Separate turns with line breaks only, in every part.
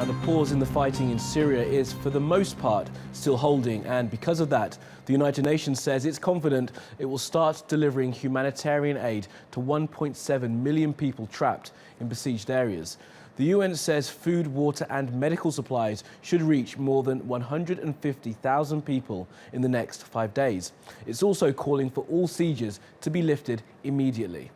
Now, the pause in the fighting in Syria is, for the most part, still holding, and because of that, the United Nations says it's confident it will start delivering humanitarian aid to 1.7 million people trapped in besieged areas. The UN says food, water and medical supplies should reach more than 150,000 people in the next 5 days. It's also calling for all sieges to be lifted immediately.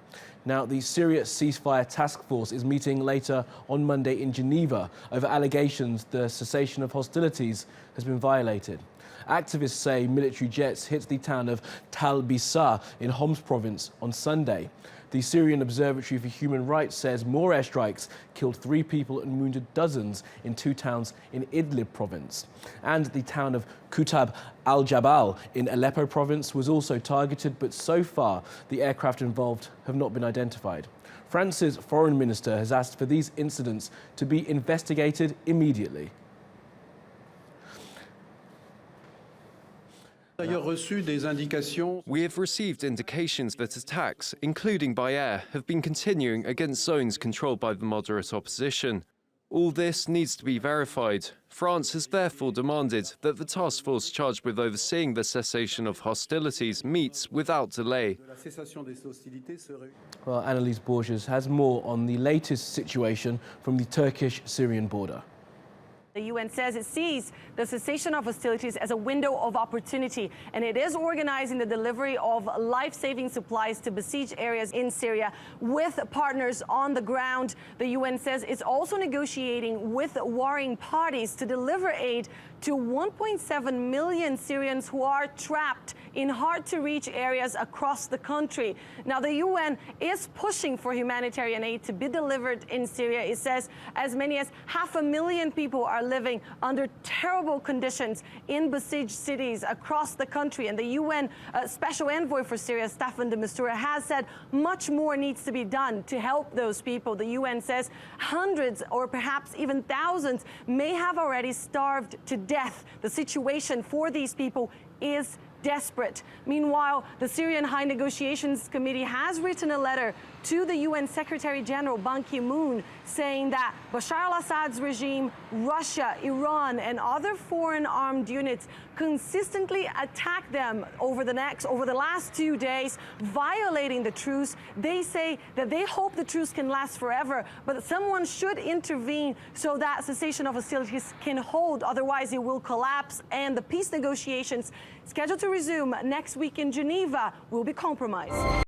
Now, the Syria ceasefire task force is meeting later on Monday in Geneva over allegations the cessation of hostilities has been violated. Activists say military jets hit the town of Tal Bisa in Homs province on Sunday. The Syrian Observatory for Human Rights says more airstrikes killed 3 people and wounded dozens in 2 towns in Idlib province. And the town of Kutab al-Jabal in Aleppo province was also targeted, but so far the aircraft involved have not been identified. France's foreign minister has asked for these incidents to be investigated immediately.
We have received indications that attacks, including by air, have been continuing against zones controlled by the moderate opposition. All this needs to be verified. France has therefore demanded that the task force charged with overseeing the cessation of hostilities meets without delay.
Well, Anelise Borges has more on the latest situation from the Turkish-Syrian border.
The UN says it sees the cessation of hostilities as a window of opportunity, and it is organizing the delivery of life-saving supplies to besieged areas in Syria with partners on the ground. The UN says it's also negotiating with warring parties to deliver aid to 1.7 million Syrians who are trapped in hard-to-reach areas across the country. Now, the UN is pushing for humanitarian aid to be delivered in Syria. It says as many as 500,000 people are living under terrible conditions in besieged cities across the country. And the UN Special Envoy for Syria, Staffan de Mistura, has said much more needs to be done to help those people. The UN says hundreds or perhaps even thousands may have already starved to death. The situation for these people is desperate. Meanwhile, the Syrian High Negotiations Committee has written a letter to the UN Secretary General Ban Ki-moon saying that Bashar al-Assad's regime, Russia, Iran and other foreign armed units consistently attack them over the last 2 days, violating the truce. They say that they hope the truce can last forever, but someone should intervene so that cessation of hostilities can hold, otherwise it will collapse and the peace negotiations scheduled to resume next week in Geneva will be compromised.